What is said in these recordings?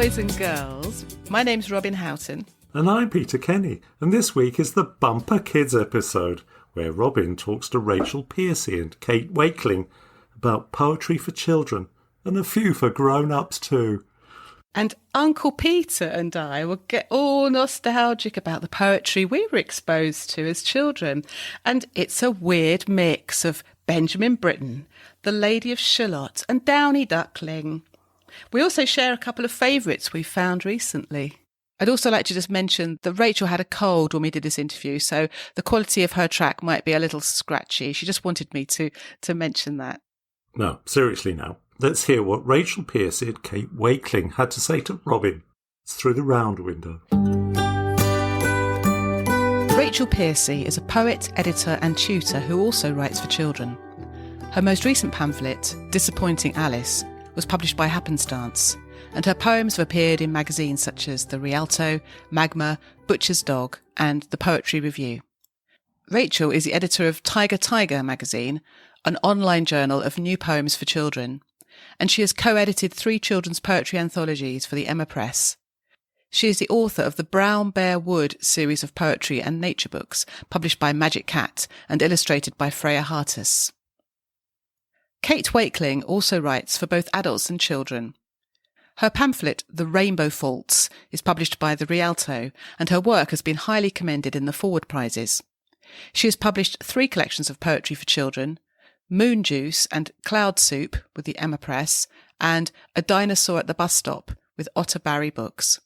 boys and girls. My name's Robin Houghton. And I'm Peter Kenny, and this week is the Bumper Kids episode, where Robin talks to Rachel Piercey and Kate Wakeling about poetry for children, and a few for grown-ups too. And Uncle Peter and I will get all nostalgic about the poetry we were exposed to as children. And it's a weird mix of Benjamin Britten, The Lady of Shalott, and Downy Duckling. We also share a couple of favourites we found recently. I'd also like to just mention that Rachel had a cold when we did this interview, so the quality of her track might be a little scratchy. She just wanted me to mention that. No, seriously now. Let's hear what Rachel Piercey and Kate Wakeling had to say to Robin. It's through the round window. Rachel Piercey is a poet, editor and tutor who also writes for children. Her most recent pamphlet, Disappointing Alice, was published by Happenstance, and her poems have appeared in magazines such as The Rialto, Magma, Butcher's Dog and The Poetry Review. Rachel is the editor of Tiger Tiger magazine, an online journal of new poems for children, and she has co-edited 3 children's poetry anthologies for the Emma Press. She is the author of the Brown Bear Wood series of poetry and nature books, published by Magic Cat and illustrated by Freya Hartus. Kate Wakeling also writes for both adults and children. Her pamphlet, The Rainbow Faults, is published by The Rialto, and her work has been highly commended in the Forward Prizes. She has published 3 collections of poetry for children, Moon Juice and Cloud Soup with the Emma Press, and A Dinosaur at the Bus Stop with Otter Barry Books.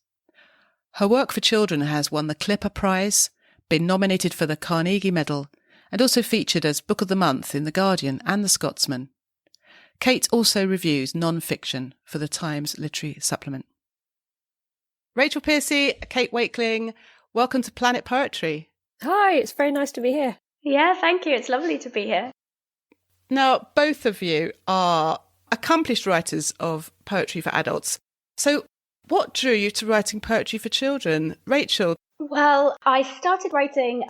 Her work for children has won the Clipper Prize, been nominated for the Carnegie Medal, and also featured as Book of the Month in The Guardian and The Scotsman. Kate also reviews non-fiction for the Times Literary Supplement. Rachel Piercey, Kate Wakeling, welcome to Planet Poetry. Hi, it's very nice to be here. Yeah, thank you. It's lovely to be here. Now, both of you are accomplished writers of poetry for adults. So what drew you to writing poetry for children? Rachel? Well, I started writing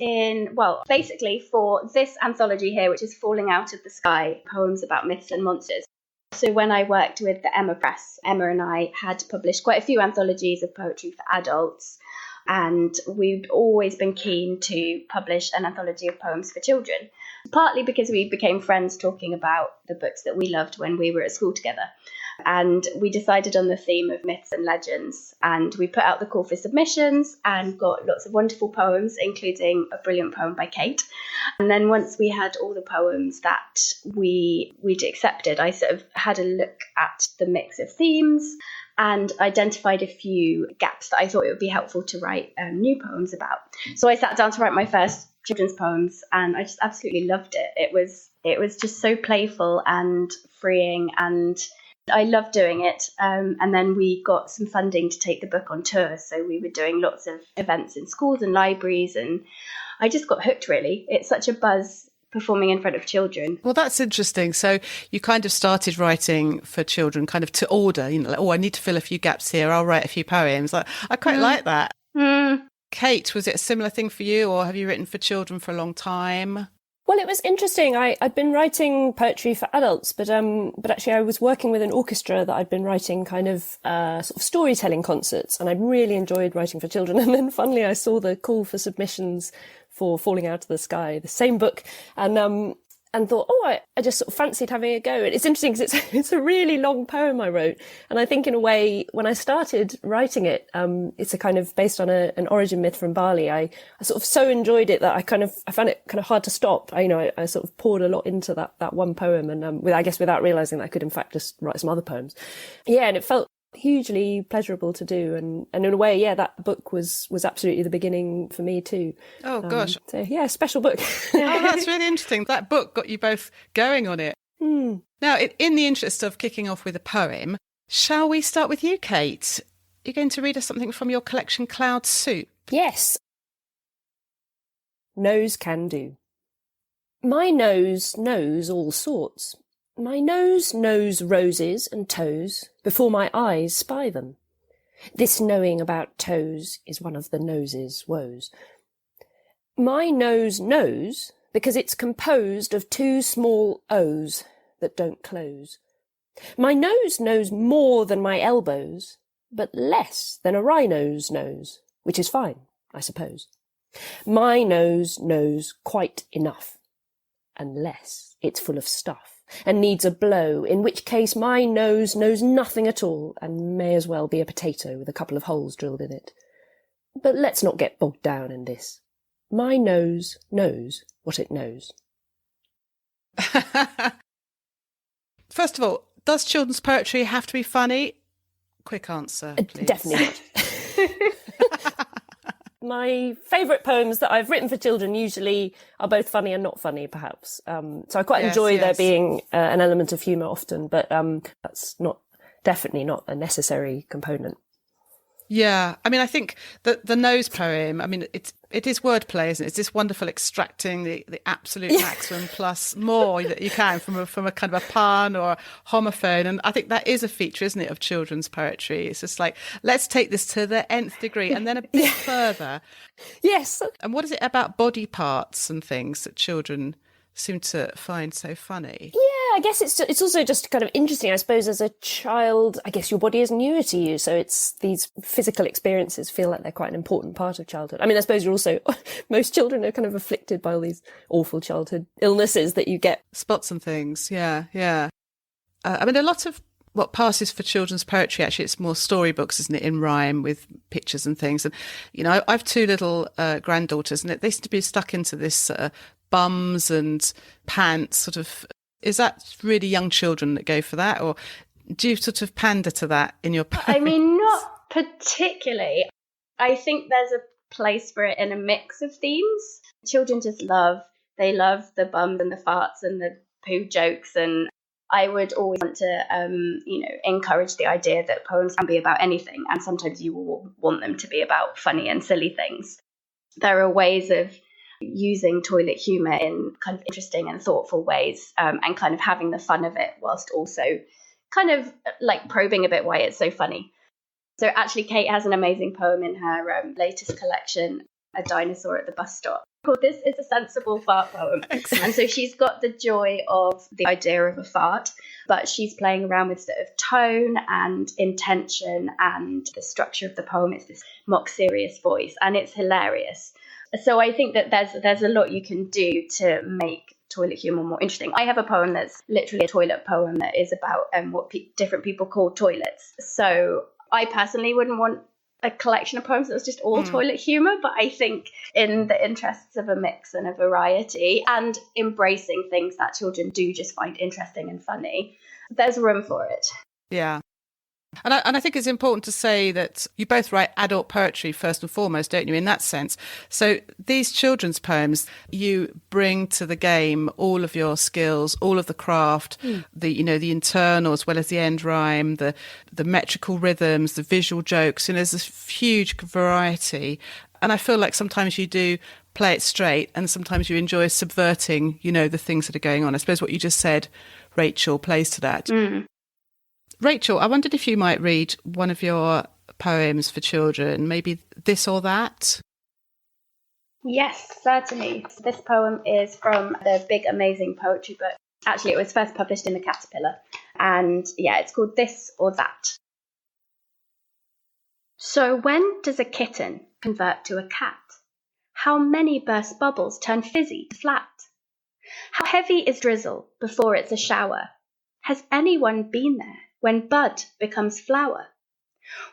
basically for this anthology here, which is Falling Out of the Sky, poems about myths and monsters. So when I worked with the Emma Press, Emma and I had published quite a few anthologies of poetry for adults, and we'd always been keen to publish an anthology of poems for children, partly because we became friends talking about the books that we loved when we were at school together. And we decided on the theme of myths and legends, and we put out the call for submissions and got lots of wonderful poems, including a brilliant poem by Kate. And then once we had all the poems that we'd accepted, I sort of had a look at the mix of themes and identified a few gaps that I thought it would be helpful to write new poems about. So I sat down to write my first children's poems, and I just absolutely loved it. It was just so playful and freeing, and I loved doing it. And then we got some funding to take the book on tour. So we were doing lots of events in schools and libraries, and I just got hooked, really. It's such a buzz performing in front of children. Well, that's interesting. So you kind of started writing for children kind of to order, I need to fill a few gaps here. I'll write a few poems. I quite like that. Kate, was it a similar thing for you, or have you written for children for a long time? Well, it was interesting. I'd been writing poetry for adults, but actually I was working with an orchestra that I'd been writing kind of sort of storytelling concerts, and I'd really enjoyed writing for children. And then finally I saw the call for submissions for Falling Out of the Sky, the same book, and thought, I just sort of fancied having a go. And it's interesting because it's a really long poem I wrote. And I think in a way, when I started writing it, it's a kind of based on an origin myth from Bali. I sort of so enjoyed it that I found it kind of hard to stop. I sort of poured a lot into that one poem, and I guess without realizing that I could in fact just write some other poems. Yeah, and it felt hugely pleasurable to do, and in a way, that book was absolutely the beginning for me too. Oh gosh. So yeah, special book. Oh, that's really interesting. That book got you both going on it. Now, in the interest of kicking off with a poem, shall we start with you, Kate? You're going to read us something from your collection Cloud Soup. Yes. Nose can do. My nose knows all sorts. My nose knows roses and toes before my eyes spy them. This knowing about toes is one of the nose's woes. My nose knows because it's composed of 2 small O's that don't close. My nose knows more than my elbows but less than a rhino's nose, which is fine, I suppose. My nose knows quite enough, unless it's full of stuff and needs a blow, in which case my nose knows nothing at all and may as well be a potato with a couple of holes drilled in it. But let's not get bogged down in this. My nose knows what it knows. First of all, does children's poetry have to be funny? Quick answer, please. Definitely not. My favourite poems that I've written for children usually are both funny and not funny, perhaps. So I quite enjoy there being an element of humour often, but that's definitely not a necessary component. Yeah, I mean, I think that the nose poem, I mean, it is wordplay, isn't it? It's this wonderful extracting the absolute maximum plus more that you can from a kind of a pun or a homophone. And I think that is a feature, isn't it, of children's poetry? It's just like, let's take this to the nth degree and then a bit further. Yes. And what is it about body parts and things that children seem to find so funny? Yeah, I guess it's also just kind of interesting. I suppose as a child, I guess your body is newer to you, so it's these physical experiences feel like they're quite an important part of childhood. I mean, I suppose you're also most children are kind of afflicted by all these awful childhood illnesses that you get. Spots and things, yeah. I mean, a lot of what passes for children's poetry, actually, it's more storybooks, isn't it, in rhyme with pictures and things. And, you know, I have two little granddaughters, and they seem to be stuck into this bums and pants sort of. Is that really young children that go for that, or do you sort of pander to that in your poems? I mean, not particularly. I think there's a place for it in a mix of themes. Children just love the bums and the farts and the poo jokes, and I would always want to, encourage the idea that poems can be about anything, and sometimes you will want them to be about funny and silly things. There are ways of using toilet humour in kind of interesting and thoughtful ways, and kind of having the fun of it whilst also kind of like probing a bit why it's so funny. So actually, Kate has an amazing poem in her latest collection, A Dinosaur at the Bus Stop, called This is a Sensible Fart Poem. And so she's got the joy of the idea of a fart, but she's playing around with sort of tone and intention and the structure of the poem. It's this mock serious voice, and it's hilarious. So I think that there's a lot you can do to make toilet humour more interesting. I have a poem that's literally a toilet poem that is about what different people call toilets. So I personally wouldn't want a collection of poems that was just all toilet humour, but I think in the interests of a mix and a variety and embracing things that children do just find interesting and funny, there's room for it. Yeah. And I think it's important to say that you both write adult poetry first and foremost, don't you, in that sense? So these children's poems, you bring to the game all of your skills, all of the craft, the internal as well as the end rhyme, the metrical rhythms, the visual jokes. There's this huge variety. And I feel like sometimes you do play it straight and sometimes you enjoy subverting, the things that are going on. I suppose what you just said, Rachel, plays to that. Rachel, I wondered if you might read one of your poems for children, maybe This or That? Yes, certainly. This poem is from the Big Amazing Poetry book. Actually, it was first published in The Caterpillar. And it's called This or That. So when does a kitten convert to a cat? How many burst bubbles turn fizzy to flat? How heavy is drizzle before it's a shower? Has anyone been there when bud becomes flower?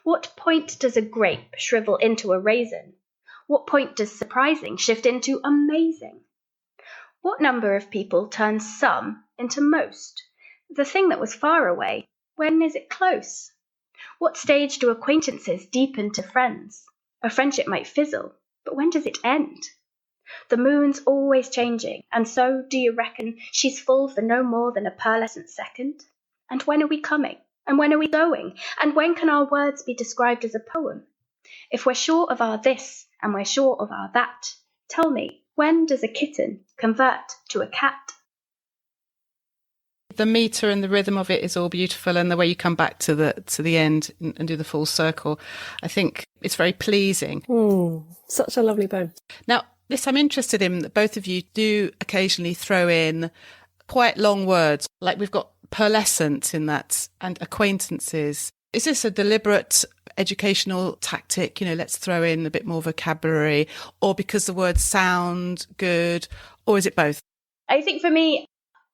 What point does a grape shrivel into a raisin? What point does surprising shift into amazing? What number of people turns some into most? The thing that was far away, when is it close? What stage do acquaintances deepen to friends? A friendship might fizzle, but when does it end? The moon's always changing, and so do you reckon she's full for no more than a pearlescent second? And when are we coming? And when are we going? And when can our words be described as a poem? If we're sure of our this and we're sure of our that, tell me, when does a kitten convert to a cat? The metre and the rhythm of it is all beautiful, and the way you come back to the end and do the full circle, I think it's very pleasing. Such a lovely poem. Now, this I'm interested in, that both of you do occasionally throw in quite long words, like we've got pearlescent in that and acquaintances. Is this a deliberate educational tactic, let's throw in a bit more vocabulary, or because the words sound good, or is it both? I think for me,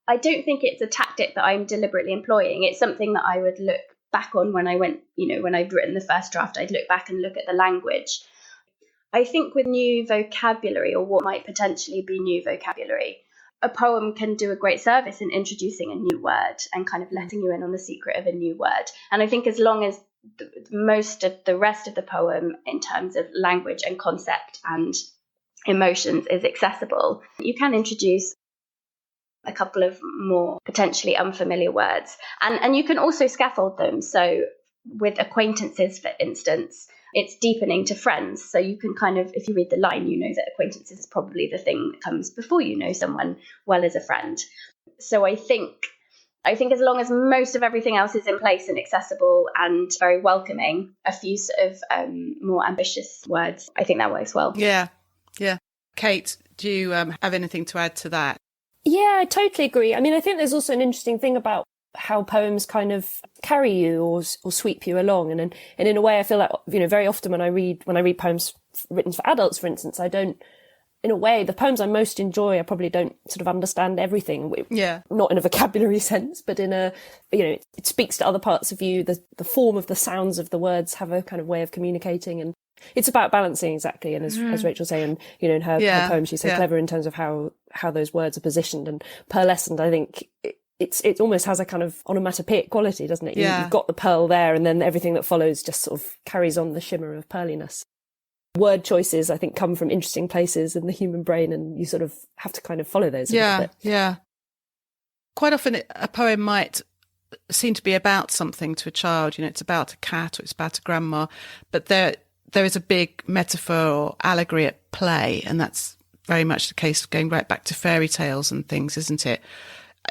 I don't think it's a tactic that I'm deliberately employing. It's something that I would look back on when I went, when I'd written the first draft, I'd look back and look at the language. I think with new vocabulary, or what might potentially be new vocabulary, a poem can do a great service in introducing a new word and kind of letting you in on the secret of a new word. And I think as long as most of the rest of the poem in terms of language and concept and emotions is accessible, you can introduce a couple of more potentially unfamiliar words. And you can also scaffold them. So with acquaintances, for instance, it's deepening to friends. So you can kind of, if you read the line, you know that acquaintances is probably the thing that comes before you know someone well as a friend. So I think as long as most of everything else is in place and accessible and very welcoming, a few sort of more ambitious words, I think that works well. Yeah. Kate, do you have anything to add to that? Yeah, I totally agree. I mean, I think there's also an interesting thing about how poems kind of carry you or sweep you along. And in a way, I feel like, very often when I read poems written for adults, for instance, I don't, in a way, the poems I most enjoy, I probably don't sort of understand everything. Yeah. Not in a vocabulary sense, but in a, it speaks to other parts of you. The form of the sounds of the words have a kind of way of communicating, and it's about balancing, exactly. And as Rachel saying, in her poem, she's so clever in terms of how those words are positioned and pearlescent. I think it almost has a kind of onomatopoeic quality, doesn't it? You've got the pearl there, and then everything that follows just sort of carries on the shimmer of pearliness. Word choices, I think, come from interesting places in the human brain, and you sort of have to kind of follow those a little bit. Yeah. Quite often a poem might seem to be about something to a child. It's about a cat or it's about a grandma, but there is a big metaphor or allegory at play, and that's very much the case going right back to fairy tales and things, isn't it?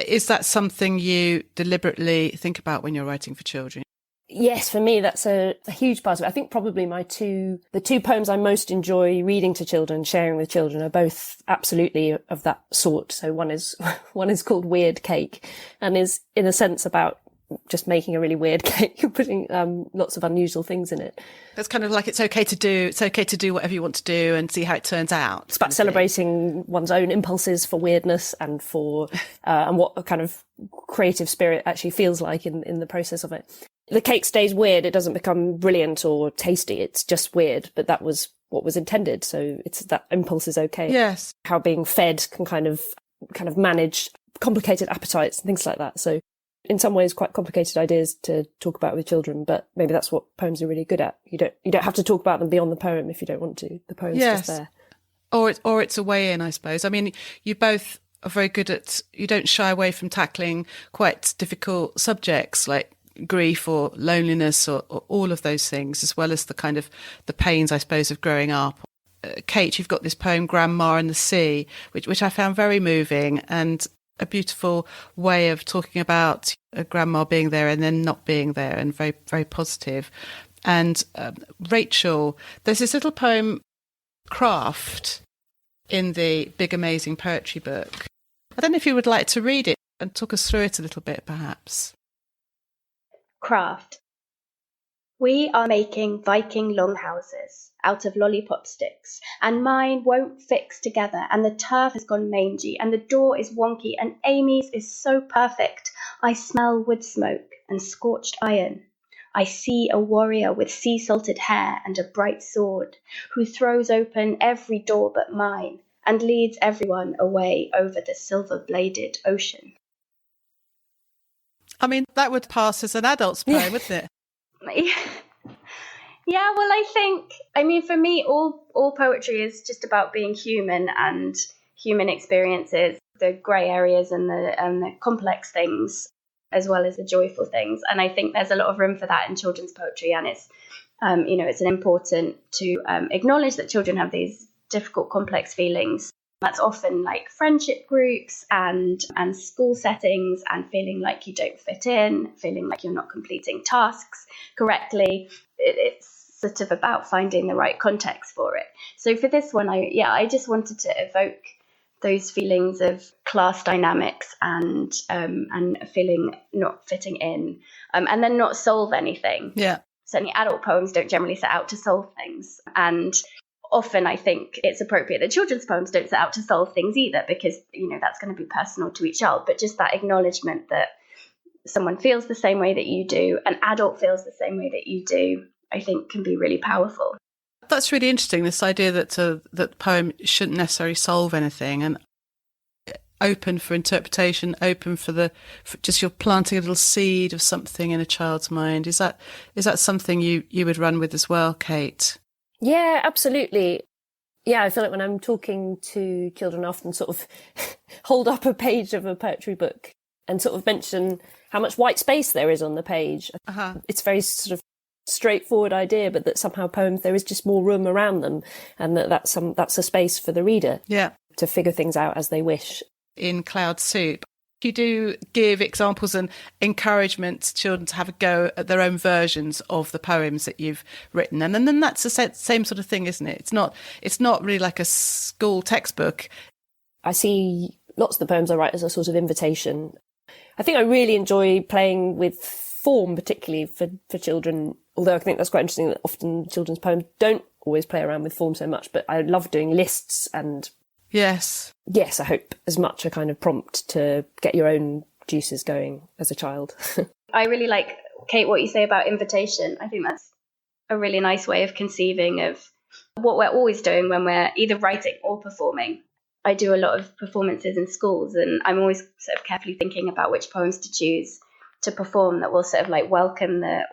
Is that something you deliberately think about when you're writing for children? Yes, for me, that's a huge part of it. I think probably the two poems I most enjoy reading to children, sharing with children, are both absolutely of that sort. So one is called Weird Cake, and is in a sense about just making a really weird cake, putting lots of unusual things in it. It's kind of like it's okay to do whatever you want to do and see how it turns out. It's about celebrating one's own impulses for weirdness and for and what a kind of creative spirit actually feels like in the process of it. The cake stays weird. It doesn't become brilliant or tasty. It's just weird, but that was what was intended. So it's that impulse is okay. Yes. How being fed can kind of manage complicated appetites and things like that. So in some ways quite complicated ideas to talk about with children, but maybe that's what poems are really good at. You don't have to talk about them beyond the poem if you don't want to. The poem's just there. Or it's a way in, I suppose. I mean, you both are very good at, you don't shy away from tackling quite difficult subjects like grief or loneliness or all of those things, as well as the kind of the pains, I suppose, of growing up. Kate, you've got this poem, Grandma and the Sea, which I found very moving, and a beautiful way of talking about a grandma being there and then not being there, and very, very positive. And Rachel, there's this little poem, Craft, in the Big Amazing Poetry book. I don't know if you would like to read it and talk us through it a little bit, perhaps. Craft. We are making Viking longhouses out of lollipop sticks, and mine won't fix together, and the turf has gone mangy, and the door is wonky, and Amy's is so perfect. I smell wood smoke and scorched iron. I see a warrior with sea-salted hair and a bright sword, who throws open every door but mine, and leads everyone away over the silver-bladed ocean. I mean, that would pass as an adult's poem, wouldn't it? Yeah, well, I mean, for me, all poetry is just about being human and human experiences, the grey areas and the complex things, as well as the joyful things. And I think there's a lot of room for that in children's poetry. And it's, it's important to acknowledge that children have these difficult, complex feelings. That's often like friendship groups and school settings, and feeling like you don't fit in, feeling like you're not completing tasks correctly. It's sort of about finding the right context for it. So for this one, I just wanted to evoke those feelings of class dynamics and feeling not fitting in, and then not solve anything. Yeah. certainly adult poems don't generally set out to solve things. And often I think it's appropriate that children's poems don't set out to solve things either, because, that's going to be personal to each child. But just that acknowledgement that someone feels the same way that you do, an adult feels the same way that you do, I think can be really powerful. That's really interesting, this idea that the poem shouldn't necessarily solve anything, and open for interpretation, open for just you're planting a little seed of something in a child's mind. Is that something you would run with as well, Kate? Yeah, absolutely. Yeah, I feel like when I'm talking to children, I often sort of hold up a page of a poetry book and sort of mention how much white space there is on the page. Uh-huh. It's a very sort of straightforward idea, but that somehow poems, there is just more room around them, and that's a space for the reader to figure things out as they wish. In Cloud Soup, you do give examples and encouragement to children to have a go at their own versions of the poems that you've written, and then that's the same sort of thing, isn't it? It's not really like a school textbook. I see lots of the poems I write as a sort of invitation. I think I really enjoy playing with form, particularly for children, although I think that's quite interesting that often children's poems don't always play around with form so much, but I love doing lists and Yes, I hope as much a kind of prompt to get your own juices going as a child. I really like, Kate, what you say about invitation. I think that's a really nice way of conceiving of what we're always doing when we're either writing or performing. I do a lot of performances in schools, and I'm always sort of carefully thinking about which poems to choose to perform that will sort of like welcome the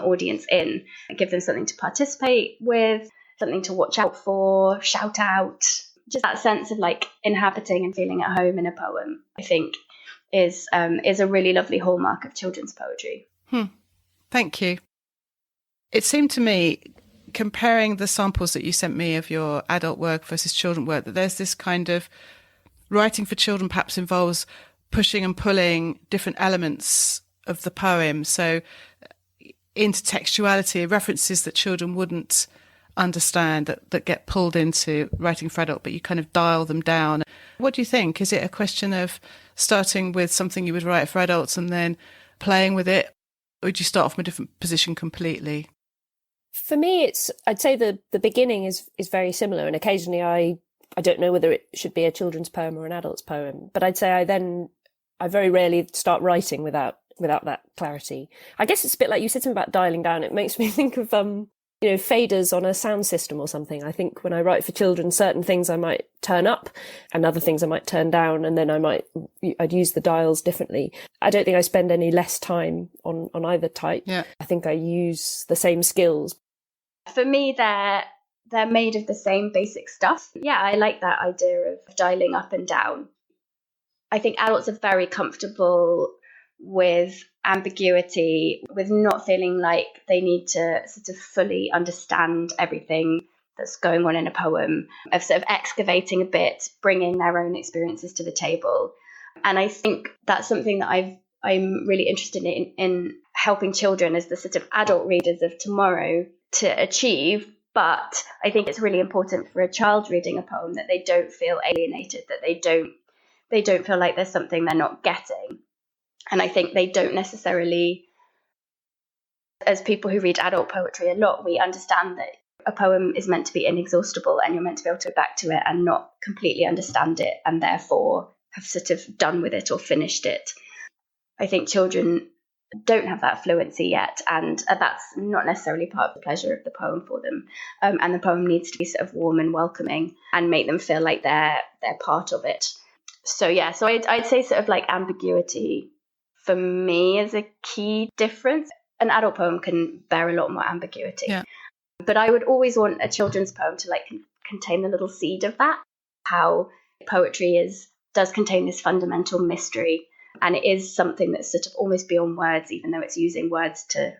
audience in, and give them something to participate with, something to watch out for, shout out. Just that sense of like inhabiting and feeling at home in a poem, I think, is a really lovely hallmark of children's poetry. Thank you. It seemed to me, comparing the samples that you sent me of your adult work versus children work, that there's this kind of writing for children perhaps involves pushing and pulling different elements of the poem. So intertextuality, references that children wouldn't understand, that get pulled into writing for adult, but you kind of dial them down. What do you think? Is it a question of starting with something you would write for adults and then playing with it, or would you start from a different position completely? For me, I'd say the beginning is very similar, and occasionally I don't know whether it should be a children's poem or an adult's poem, but I'd say I very rarely start writing without that clarity. I guess it's a bit like you said something about dialing down. It makes me think of faders on a sound system or something. I think when I write for children, certain things I might turn up and other things I might turn down, and then I'd use the dials differently. I don't think I spend any less time on either type. Yeah. I think I use the same skills. For me, they're made of the same basic stuff. Yeah, I like that idea of dialing up and down. I think adults are very comfortable with ambiguity, with not feeling like they need to sort of fully understand everything that's going on in a poem, of sort of excavating a bit, bringing their own experiences to the table. And I think that's something that I'm really interested in helping children as the sort of adult readers of tomorrow to achieve. But I think it's really important for a child reading a poem that they don't feel alienated, that they don't feel like there's something they're not getting. And I think they don't necessarily, as people who read adult poetry a lot, we understand that a poem is meant to be inexhaustible, and you're meant to be able to go back to it and not completely understand it, and therefore have sort of done with it or finished it. I think children don't have that fluency yet, and that's not necessarily part of the pleasure of the poem for them. And the poem needs to be sort of warm and welcoming and make them feel like they're part of it. So I'd say sort of like ambiguity for me is a key difference. An adult poem can bear a lot more ambiguity. Yeah. But I would always want a children's poem to like contain the little seed of that, how poetry does contain this fundamental mystery, and it is something that's sort of almost beyond words, even though it's using words to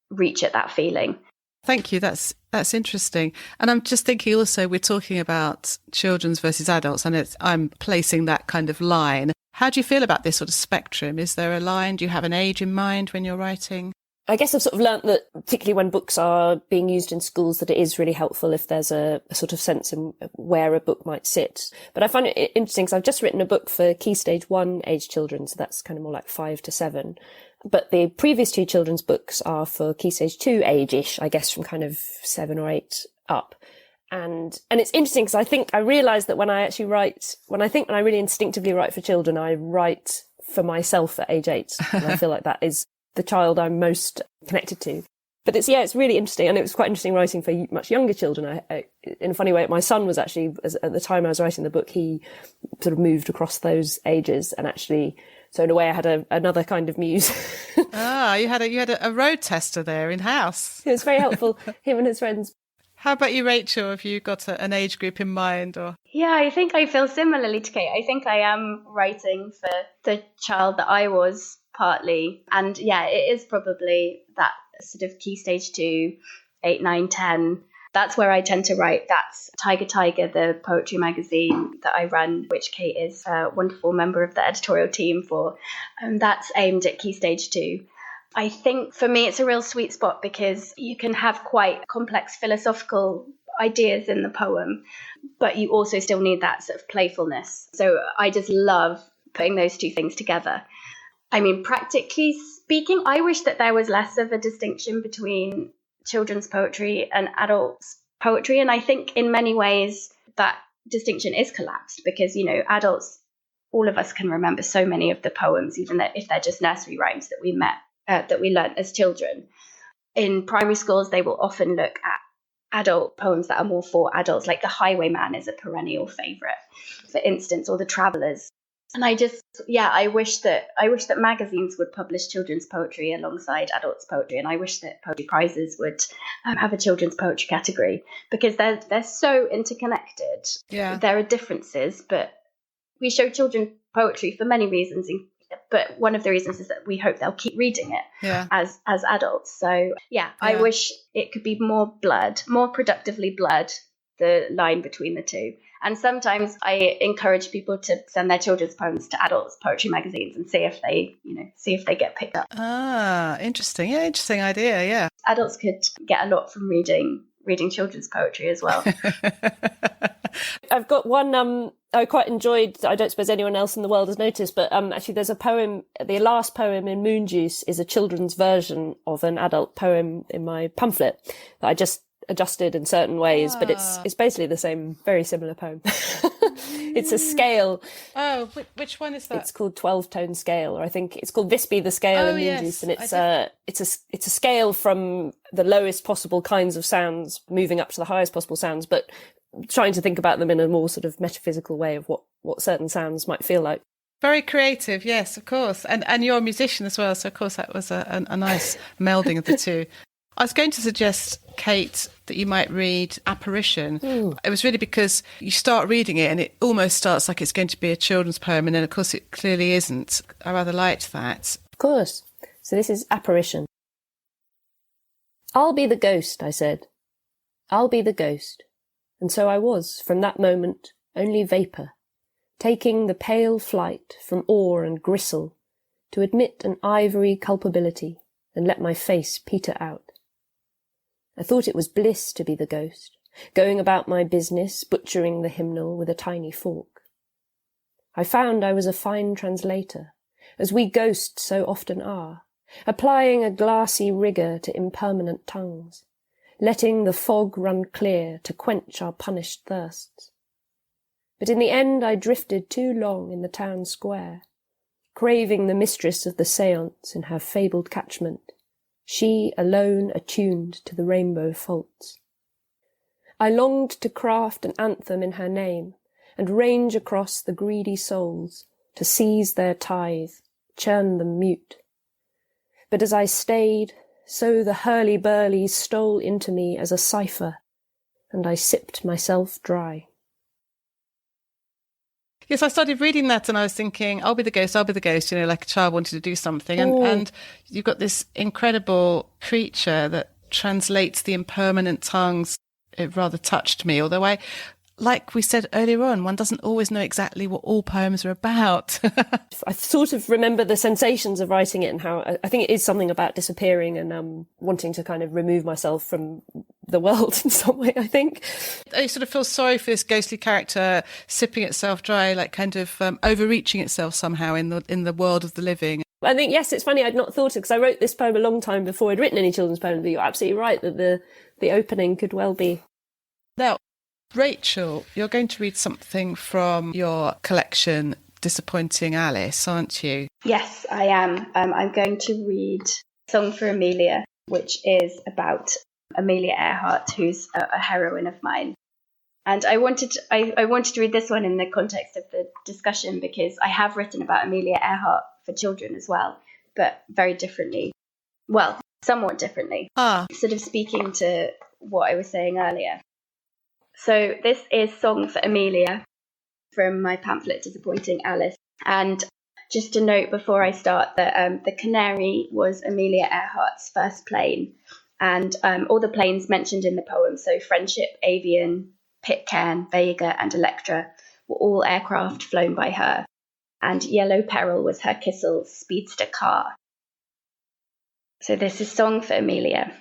reach at that feeling. Thank you. That's interesting. And I'm just thinking also, we're talking about children's versus adults, and I'm placing that kind of line. How do you feel about this sort of spectrum? Is there a line? Do you have an age in mind when you're writing? I guess I've sort of learnt that, particularly when books are being used in schools, that it is really helpful if there's a sort of sense in where a book might sit. But I find it interesting because I've just written a book for Key Stage 1 age children, so that's kind of more like 5 to 7. But the previous two children's books are for Key Stage 2 age-ish, I guess, from kind of 7 or 8 up. And it's interesting because I realise that when I really instinctively write for children, I write for myself at age 8. And I feel like that is the child I'm most connected to. But it's really interesting. And it was quite interesting writing for much younger children. I in a funny way, my son was actually, at the time I was writing the book, he sort of moved across those ages. And actually, so in a way I had another kind of muse. You had a road tester there in-house. It was very helpful, him and his friends. How about you, Rachel? Have you got an age group in mind? Or Yeah, I think I feel similarly to Kate. I think I am writing for the child that I was partly. And yeah, it is probably that sort of Key Stage 2, 8, 9, 10. That's where I tend to write. That's Tiger, the poetry magazine that I run, which Kate is a wonderful member of the editorial team for. That's aimed at Key Stage 2. I think for me, it's a real sweet spot because you can have quite complex philosophical ideas in the poem, but you also still need that sort of playfulness. So I just love putting those two things together. I mean, practically speaking, I wish that there was less of a distinction between children's poetry and adults' poetry. And I think in many ways that distinction is collapsed because, adults, all of us can remember so many of the poems, even if they're just nursery rhymes that we learnt as children. In primary schools, they will often look at adult poems that are more for adults, like The Highwayman is a perennial favourite, for instance, or The Travellers. And I wish that magazines would publish children's poetry alongside adults' poetry, and I wish that poetry prizes would have a children's poetry category because they're so interconnected. Yeah, there are differences, but we show children poetry for many reasons. But one of the reasons is that we hope they'll keep reading it as adults. So I wish it could be more productively blurred, the line between the two. And sometimes I encourage people to send their children's poems to adults' poetry magazines and see if they get picked up. Ah, interesting. Yeah, interesting idea. Yeah, adults could get a lot from reading children's poetry as well. I've got one I quite enjoyed. I don't suppose anyone else in the world has noticed, but actually there's a poem. The last poem in Moon Juice is a children's version of an adult poem in my pamphlet that I just adjusted in certain ways, but it's basically the same, very similar poem. It's a scale. Oh, which one is that? It's called 12-tone scale, or I think it's called This Be the Scale in Moon Juice, and it's a scale from the lowest possible kinds of sounds moving up to the highest possible sounds, but trying to think about them in a more sort of metaphysical way of what certain sounds might feel like. Very creative, yes, of course. And you're a musician as well, so of course that was a nice melding of the two. I was going to suggest, Kate, that you might read Apparition. Ooh. It was really because you start reading it and it almost starts like it's going to be a children's poem, and then of course it clearly isn't. I rather liked that. Of course. So this is Apparition. I'll be the ghost, I said. I'll be the ghost. And so I was, from that moment, only vapour, taking the pale flight from ore and gristle to admit an ivory culpability and let my face peter out. I thought it was bliss to be the ghost, going about my business, butchering the hymnal with a tiny fork. I found I was a fine translator, as we ghosts so often are, applying a glassy rigour to impermanent tongues, letting the fog run clear to quench our punished thirsts. But in the end I drifted too long in the town square, craving the mistress of the séance in her fabled catchment, she alone attuned to the rainbow faults. I longed to craft an anthem in her name, and range across the greedy souls, to seize their tithe, churn them mute. But as I stayed, so the hurly-burly stole into me as a cipher, and I sipped myself dry. Yes, I started reading that and I was thinking, I'll be the ghost, like a child wanted to do something. And you've got this incredible creature that translates the impermanent tongues. It rather touched me, although like we said earlier on, one doesn't always know exactly what all poems are about. I sort of remember the sensations of writing it and how I think it is something about disappearing and wanting to kind of remove myself from the world in some way, I think. I sort of feel sorry for this ghostly character sipping itself dry, like kind of overreaching itself somehow in the world of the living. I think, yes, it's funny, I'd not thought of, because I wrote this poem a long time before I'd written any children's poems, but you're absolutely right that the opening could well be. Now, Rachel, you're going to read something from your collection, Disappointing Alice, aren't you? Yes, I am. I'm going to read Song for Amelia, which is about Amelia Earhart, who's a heroine of mine. And I wanted to read this one in the context of the discussion because I have written about Amelia Earhart for children as well, but very differently. Well, somewhat differently. Sort of speaking to what I was saying earlier. So this is Song for Amelia from my pamphlet Disappointing Alice. And just a note before I start that the Canary was Amelia Earhart's first plane. And all the planes mentioned in the poem, so Friendship, Avian, Pitcairn, Vega and Electra, were all aircraft flown by her. And Yellow Peril was her Kissel's speedster car. So this is Song for Amelia.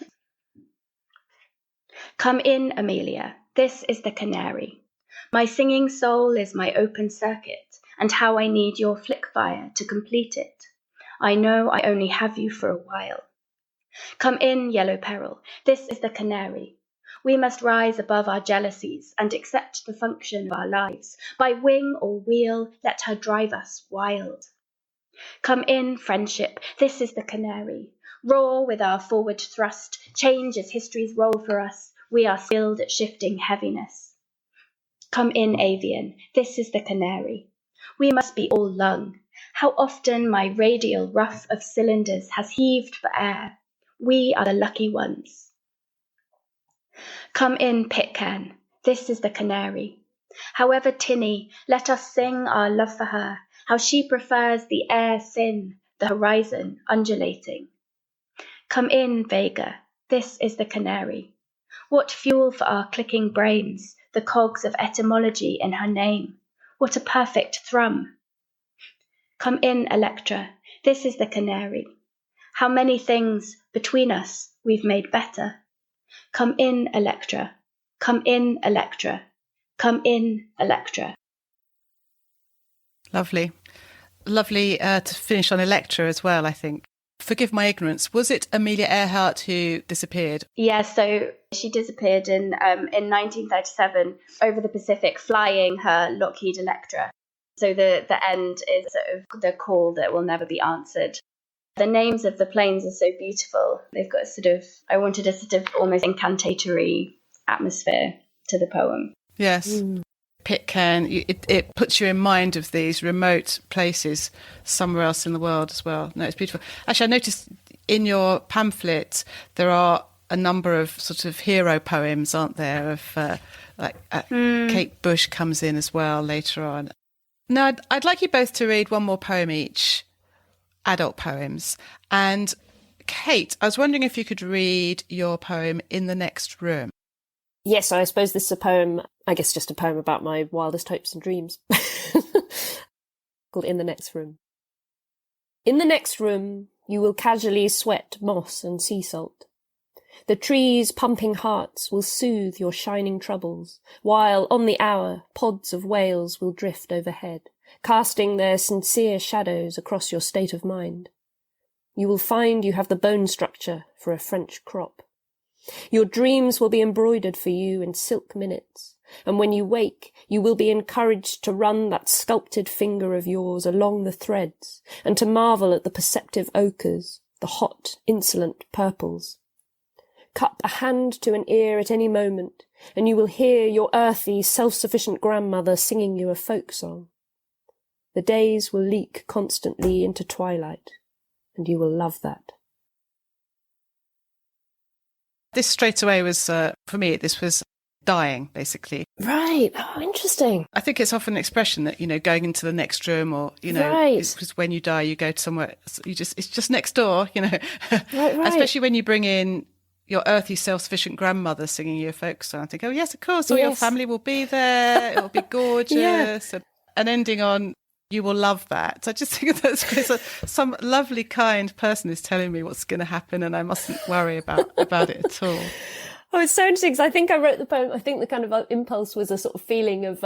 Come in, Amelia. This is the Canary. My singing soul is my open circuit, and how I need your flick fire to complete it. I know I only have you for a while. Come in, Yellow Peril. This is the Canary. We must rise above our jealousies and accept the function of our lives. By wing or wheel, let her drive us wild. Come in, Friendship. This is the Canary. Roar with our forward thrust. Change as history's roll for us. We are skilled at shifting heaviness. Come in, Avian. This is the Canary. We must be all lung. How often my radial ruff of cylinders has heaved for air. We are the lucky ones. Come in, Pitcairn. This is the Canary. However tinny, let us sing our love for her, how she prefers the air thin, the horizon undulating. Come in, Vega. This is the Canary. What fuel for our clicking brains, the cogs of etymology in her name. What a perfect thrum. Come in, Electra. This is the Canary. How many things between us we've made better. Come in, Electra. Come in, Electra. Come in, Electra. Lovely. Lovely to finish on Electra as well, I think. Forgive my ignorance. Was it Amelia Earhart who disappeared? Yeah, so she disappeared in 1937 over the Pacific, flying her Lockheed Electra. So the end is sort of the call that will never be answered. The names of the planes are so beautiful. They've got I wanted a sort of almost incantatory atmosphere to the poem. Yes. Pitcairn, it puts you in mind of these remote places somewhere else in the world as well. No, it's beautiful. Actually, I noticed in your pamphlet there are a number of sort of hero poems, aren't there? Of Kate Bush comes in as well later on. Now, I'd like you both to read one more poem each, adult poems. And Kate, I was wondering if you could read your poem In the Next Room. Yes, I suppose this is a poem, I guess just a poem about my wildest hopes and dreams, called In the Next Room. In the next room, you will casually sweat moss and sea salt. The trees' pumping hearts will soothe your shining troubles, while on the hour, pods of whales will drift overhead, casting their sincere shadows across your state of mind. You will find you have the bone structure for a French crop. Your dreams will be embroidered for you in silk minutes, and when you wake, you will be encouraged to run that sculpted finger of yours along the threads, and to marvel at the perceptive ochres, the hot, insolent purples. Cup a hand to an ear at any moment, and you will hear your earthy, self-sufficient grandmother singing you a folk song. The days will leak constantly into twilight, and you will love that. This straight away was, for me, this was dying, basically. Right. Oh, interesting. I think it's often an expression that, going into the next room or, right. because when you die, you go to somewhere, it's just next door, Right. Especially when you bring in your earthy, self-sufficient grandmother singing you a folk song. I think, oh, yes, of course, all your family will be there. It will be gorgeous. Yeah. And ending on, you will love that. I just think that's some lovely, kind person is telling me what's going to happen and I mustn't worry about it at all. Oh, it's so interesting because I think I wrote the poem, I think the kind of impulse was a sort of feeling of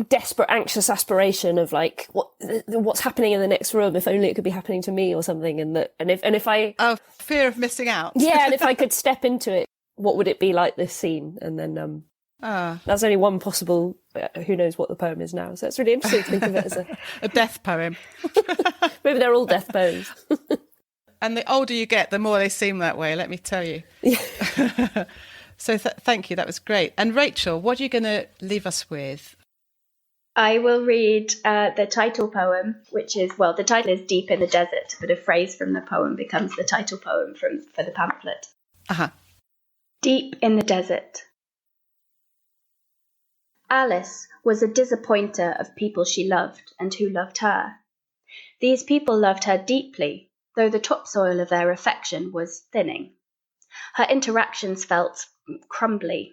desperate, anxious aspiration of like what's happening in the next room. If only it could be happening to me or something. And if I fear of missing out. Yeah, and if I could step into it, what would it be like, this scene? And then that's only one possible. Who knows what the poem is now? So it's really interesting to think of it as a death poem. Maybe they're all death poems. And the older you get, the more they seem that way, let me tell you. Yeah. So thank you, that was great. And Rachel, what are you going to leave us with? I will read the title poem, which is, well, the title is Deep in the Desert, but a phrase from the poem becomes the title poem for the pamphlet. Uh-huh. Deep in the Desert. Alice was a disappointer of people she loved and who loved her. These people loved her deeply, though the topsoil of their affection was thinning. Her interactions felt crumbly.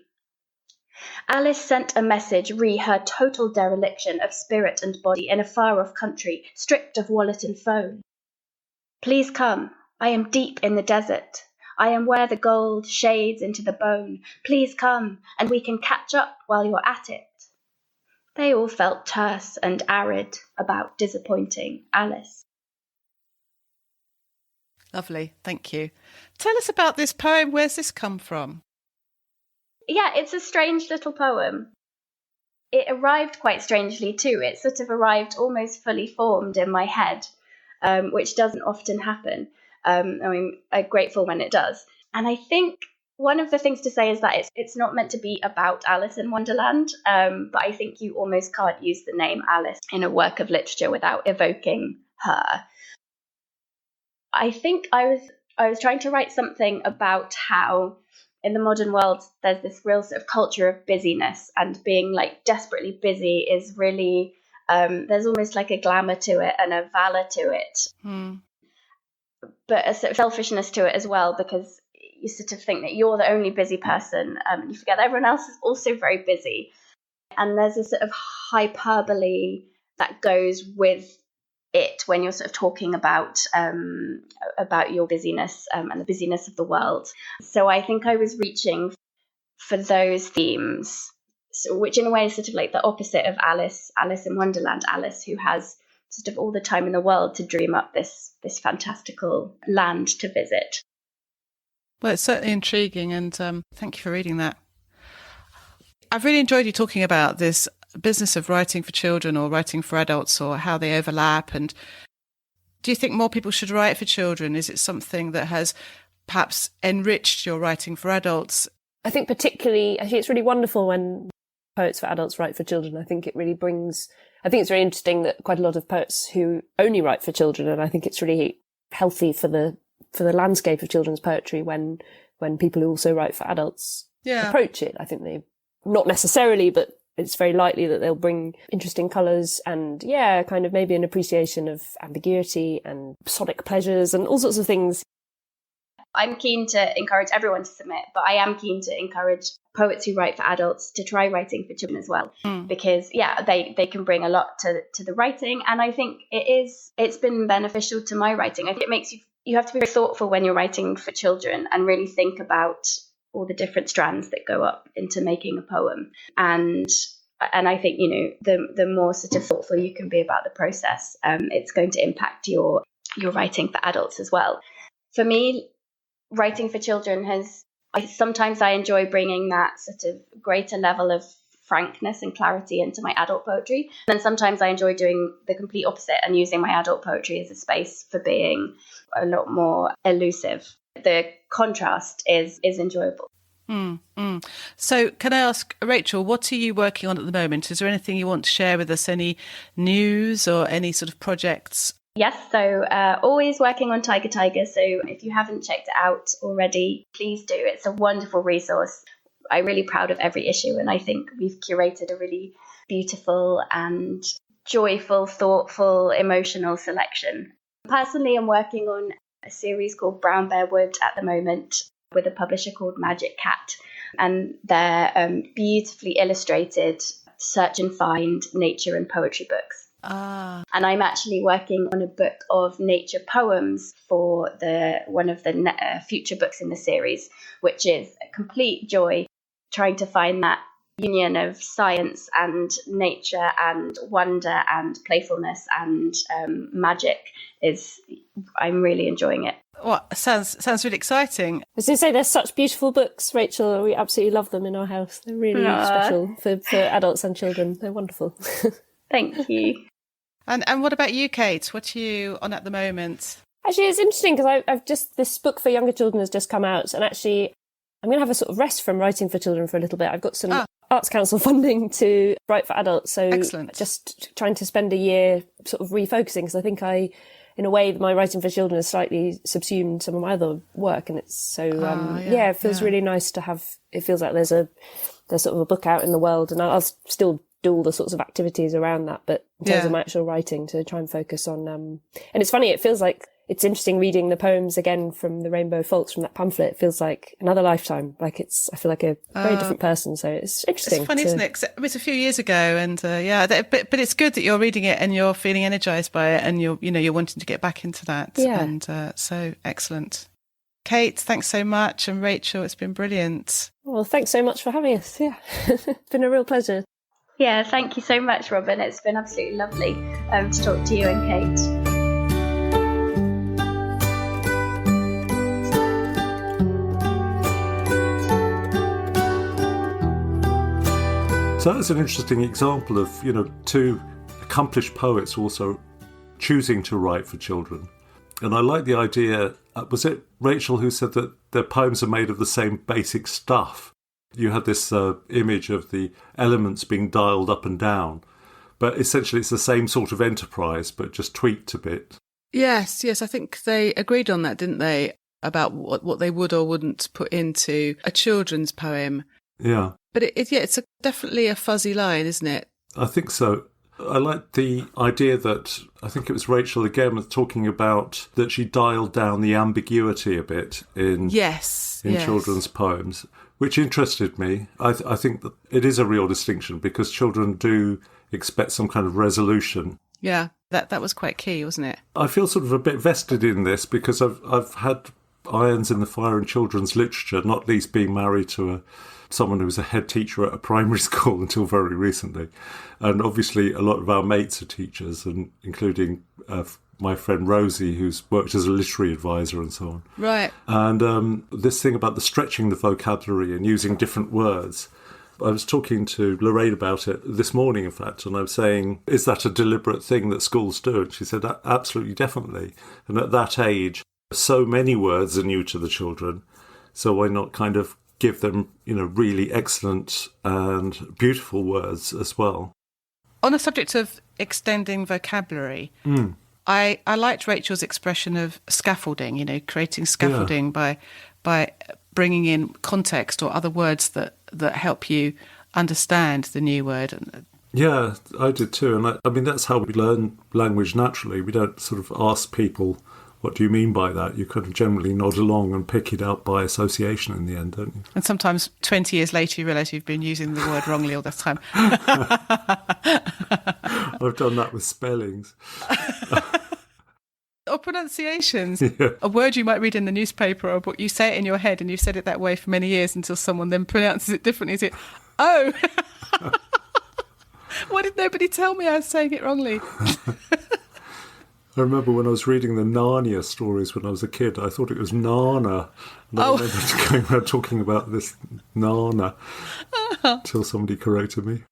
Alice sent a message re her total dereliction of spirit and body in a far-off country, stripped of wallet and phone. Please come, I am deep in the desert. I am where the gold shades into the bone. Please come, and we can catch up while you're at it. They all felt terse and arid about disappointing Alice. Lovely, thank you. Tell us about this poem. Where's this come from? Yeah, it's a strange little poem. It arrived quite strangely too. It sort of arrived almost fully formed in my head, which doesn't often happen. I'm grateful when it does. And I think one of the things to say is that it's not meant to be about Alice in Wonderland, but I think you almost can't use the name Alice in a work of literature without evoking her. I think I was trying to write something about how in the modern world there's this real sort of culture of busyness, and being like desperately busy is really there's almost like a glamour to it and a valor to it, but a sort of selfishness to it as well, because you sort of think that you're the only busy person, and you forget that everyone else is also very busy. And there's a sort of hyperbole that goes with it when you're sort of talking about your busyness and the busyness of the world. So I think I was reaching for those themes, which in a way is sort of like the opposite of Alice in Wonderland, Alice who has sort of all the time in the world to dream up this fantastical land to visit. Well, it's certainly intriguing, and thank you for reading that. I've really enjoyed you talking about this business of writing for children or writing for adults, or how they overlap. And do you think more people should write for children? Is it something that has perhaps enriched your writing for adults? I think particularly, actually, it's really wonderful when poets for adults write for children. I think it's very interesting that quite a lot of poets who only write for children, and I think it's really healthy for the landscape of children's poetry when people who also write for adults approach it. I think they, not necessarily, but it's very likely that they'll bring interesting colours and, kind of maybe an appreciation of ambiguity and sonic pleasures and all sorts of things. I'm keen to encourage everyone to submit, but I am keen to encourage poets who write for adults to try writing for children as well, because they can bring a lot to the writing, and I think it's been beneficial to my writing. I think it makes you have to be very thoughtful when you're writing for children and really think about all the different strands that go up into making a poem. And I think, the more sort of thoughtful you can be about the process, it's going to impact your writing for adults as well. For me, writing for children sometimes I enjoy bringing that sort of greater level of frankness and clarity into my adult poetry. And then sometimes I enjoy doing the complete opposite and using my adult poetry as a space for being a lot more elusive. The contrast is enjoyable. So can I ask, Rachel, what are you working on at the moment? Is there anything you want to share with us? Any news or any sort of projects? Yes, so always working on Tiger. So if you haven't checked it out already, please do. It's a wonderful resource. I'm really proud of every issue, and I think we've curated a really beautiful and joyful, thoughtful, emotional selection. Personally, I'm working on a series called Brown Bear Wood at the moment with a publisher called Magic Cat, and they're beautifully illustrated search and find nature and poetry books. And I'm actually working on a book of nature poems for one of the future books in the series, which is a complete joy, trying to find that union of science and nature and wonder and playfulness and magic I'm really enjoying it. Well, sounds really exciting. I was going to say, there's such beautiful books, Rachel. We absolutely love them in our house. They're really special for adults and children. They're wonderful. Thank you. And what about you, Kate? What are you on at the moment? Actually, it's interesting because this book for younger children has just come out, and actually I'm going to have a sort of rest from writing for children for a little bit. I've got some Arts Council funding to write for adults, so excellent. Just trying to spend a year sort of refocusing, because I think in a way, my writing for children has slightly subsumed some of my other work, and it's so it feels really nice to have. It feels like there's sort of a book out in the world, and I'll still do all the sorts of activities around that, but in terms of my actual writing, to try and focus on. And it's funny, it feels like it's interesting reading the poems again from the Rainbow Folks from that pamphlet. It feels like another lifetime. Like I feel like a very different person. So it's interesting. It's funny, isn't it? 'Cause it was a few years ago, and but it's good that you're reading it and you're feeling energized by it, and you're wanting to get back into that. Yeah. And so excellent. Kate, thanks so much, and Rachel, it's been brilliant. Well, thanks so much for having us. Yeah, it's been a real pleasure. Yeah, thank you so much, Robin. It's been absolutely lovely to talk to you and Kate. So that's an interesting example of, two accomplished poets also choosing to write for children. And I like the idea, was it Rachel who said that their poems are made of the same basic stuff? You had this image of the elements being dialed up and down, but essentially it's the same sort of enterprise, but just tweaked a bit. Yes, I think they agreed on that, didn't they? About what they would or wouldn't put into a children's poem. Yeah. But it's definitely a fuzzy line, isn't it? I think so. I like the idea that, I think it was Rachel again was talking about that she dialed down the ambiguity a bit in children's poems, which interested me. I think that it is a real distinction because children do expect some kind of resolution. Yeah, that was quite key, wasn't it? I feel sort of a bit vested in this because I've had irons in the fire in children's literature, not least being married to someone who was a head teacher at a primary school until very recently. And obviously a lot of our mates are teachers, and including my friend Rosie, who's worked as a literary advisor and so on. Right. And this thing about the stretching the vocabulary and using different words. I was talking to Lorraine about it this morning, in fact, and I was saying, is that a deliberate thing that schools do? And she said, absolutely, definitely. And at that age, so many words are new to the children, so why not kind of give them, really excellent and beautiful words as well. On the subject of extending vocabulary, I liked Rachel's expression of scaffolding, creating scaffolding by bringing in context or other words that help you understand the new word. Yeah, I did too. And I mean, that's how we learn language naturally. We don't sort of ask people, what do you mean by that? You kind of generally nod along and pick it out by association in the end, don't you? And sometimes 20 years later you realise you've been using the word wrongly all the time. I've done that with spellings. Or pronunciations. Yeah. A word you might read in the newspaper or a book, you say it in your head and you've said it that way for many years until someone then pronounces it differently. You say, oh, why did nobody tell me I was saying it wrongly? I remember when I was reading the Narnia stories when I was a kid, I thought it was Nana. And I remember going around talking about this Nana until somebody corrected me.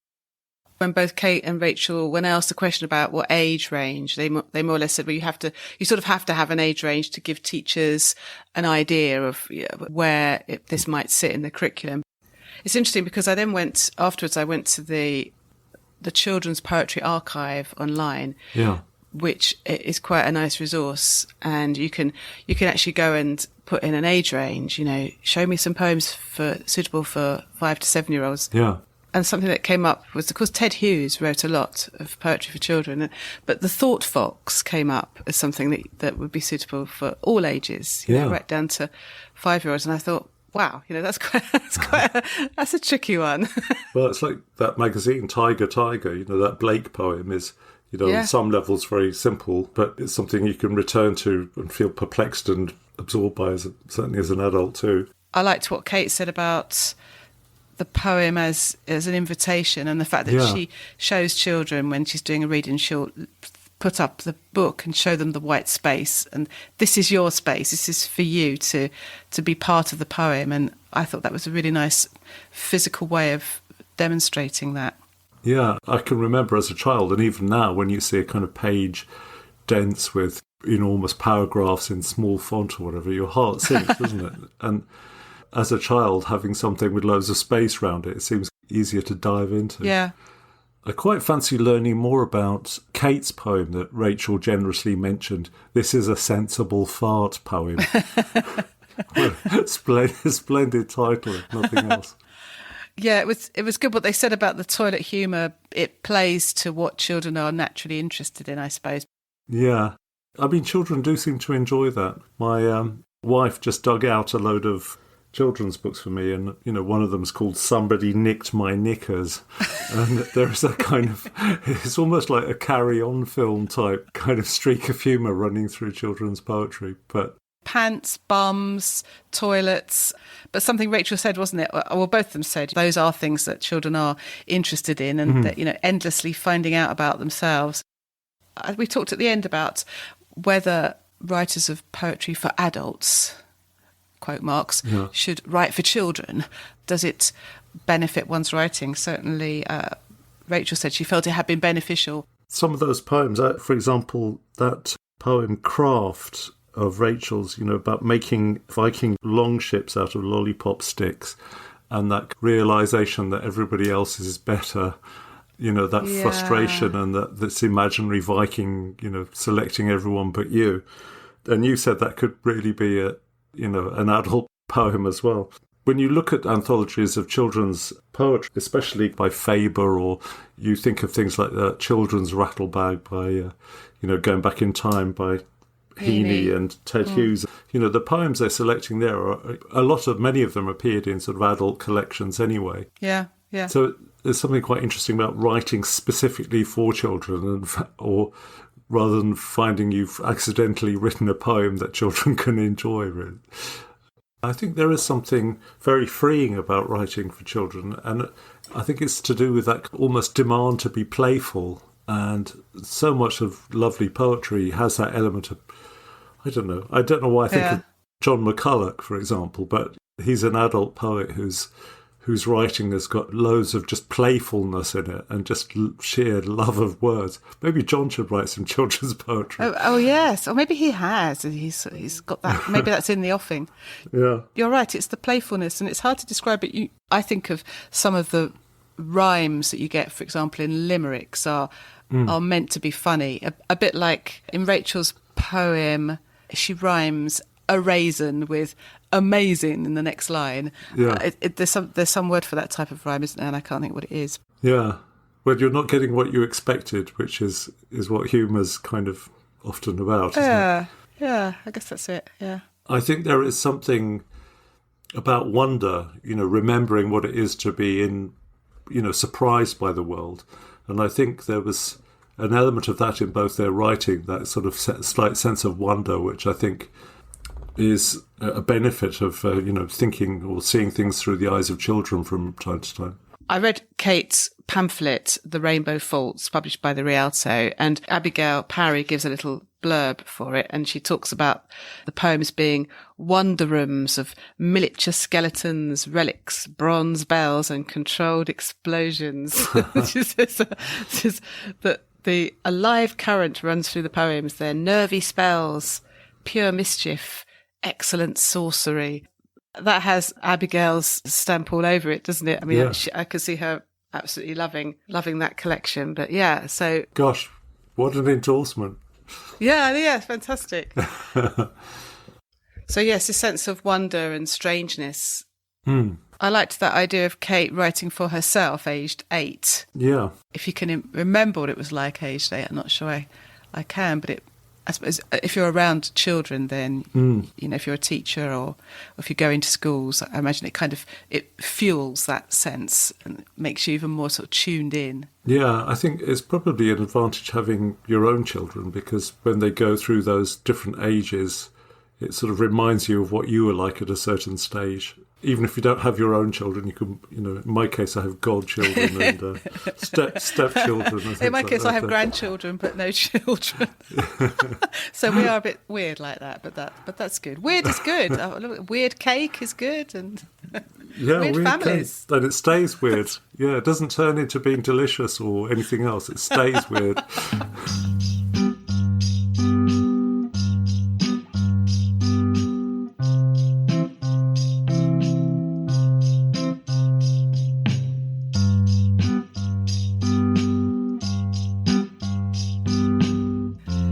When both Kate and Rachel, when I asked the question about what age range, they more or less said, well, you sort of have to have an age range to give teachers an idea of where this might sit in the curriculum. It's interesting because I went to the Children's Poetry Archive online. Yeah. Which is quite a nice resource, and you can actually go and put in an age range. Show me some poems suitable for 5 to 7 year olds. Yeah. And something that came up was, of course, Ted Hughes wrote a lot of poetry for children, but the Thought Fox came up as something that would be suitable for all ages, right down to 5 year olds. And I thought, wow, that's a tricky one. Well, it's like that magazine, Tiger, that Blake poem is. On some levels very simple, but it's something you can return to and feel perplexed and absorbed by, certainly as an adult too. I liked what Kate said about the poem as an invitation, and the fact that she shows children when she's doing a reading, she'll put up the book and show them the white space, and this is your space, this is for you to be part of the poem. And I thought that was a really nice physical way of demonstrating that. Yeah, I can remember as a child, and even now, when you see a kind of page dense with enormous paragraphs in small font or whatever, your heart sinks, doesn't it? And as a child, having something with loads of space around it, it seems easier to dive into. Yeah. I quite fancy learning more about Kate's poem that Rachel generously mentioned. This is a sensible fart poem. Splendid title, if nothing else. Yeah, it was good what they said about the toilet humour. It plays to what children are naturally interested in, I suppose. Yeah. I mean, children do seem to enjoy that. My wife just dug out a load of children's books for me, and one of them's called Somebody Nicked My Knickers, and there's a kind of, it's almost like a Carry-On film type kind of streak of humour running through children's poetry. But pants, bums, toilets, but something Rachel said, wasn't it? Well, both of them said those are things that children are interested in, and that endlessly finding out about themselves. We talked at the end about whether writers of poetry for adults, quote marks, should write for children. Does it benefit one's writing? Certainly, Rachel said she felt it had been beneficial. Some of those poems, for example, that poem Craft of Rachel's, about making Viking longships out of lollipop sticks, and that realisation that everybody else is better, that frustration, and that this imaginary Viking, selecting everyone but you. And you said that could really be an adult poem as well. When you look at anthologies of children's poetry, especially by Faber, or you think of things like the Children's Rattlebag by, Going Back in Time by Heaney and Ted Hughes, the poems they're selecting there many of them appeared in sort of adult collections anyway. Yeah. So there's something quite interesting about writing specifically for children, or rather than finding you've accidentally written a poem that children can enjoy, really. I think there is something very freeing about writing for children, and I think it's to do with that almost demand to be playful, and so much of lovely poetry has that element of, I don't know why I think of John McCulloch, for example, but he's an adult poet whose writing has got loads of just playfulness in it and just sheer love of words. Maybe John should write some children's poetry. Oh yes, or maybe he has. He's got that. Maybe that's in the offing. Yeah, you're right. It's the playfulness, and it's hard to describe it. I think of some of the rhymes that you get, for example, in limericks are meant to be funny. A bit like in Rachel's poem, she rhymes a raisin with amazing in the next line. Yeah. There's some word for that type of rhyme, isn't there? And I can't think what it is. Yeah. Well, you're not getting what you expected, which is what humour's kind of often about, isn't it? Yeah, I guess that's it, yeah. I think there is something about wonder, remembering what it is to be surprised by the world. And I think there was an element of that in both their writing, that sort of slight sense of wonder, which I think is a benefit of, thinking or seeing things through the eyes of children from time to time. I read Kate's pamphlet, The Rainbow Faults, published by the Rialto, and Abigail Parry gives a little blurb for it, and she talks about the poems being wonder rooms of miniature skeletons, relics, bronze bells, and controlled explosions. She says that the alive current runs through the poems. They're nervy spells, pure mischief, excellent sorcery. That has Abigail's stamp all over it, doesn't it? I mean, I could see her absolutely loving that collection. But yeah, so... Gosh, what an endorsement. Yeah, fantastic. So yes, a sense of wonder and strangeness. I liked that idea of Kate writing for herself, aged 8. Yeah. If you can remember what it was like aged 8, I'm not sure I can, but I suppose if you're around children, then, if you're a teacher or if you go into schools, I imagine it fuels that sense and makes you even more sort of tuned in. Yeah, I think it's probably an advantage having your own children, because when they go through those different ages, it sort of reminds you of what you were like at a certain stage. Even if you don't have your own children, you can, in my case, I have godchildren and stepchildren. In my case, I have grandchildren, but no children. So we are a bit weird like that, but that's good. Weird is good. Weird cake is good, and weird families. Cake. And it stays weird. Yeah, it doesn't turn into being delicious or anything else. It stays weird.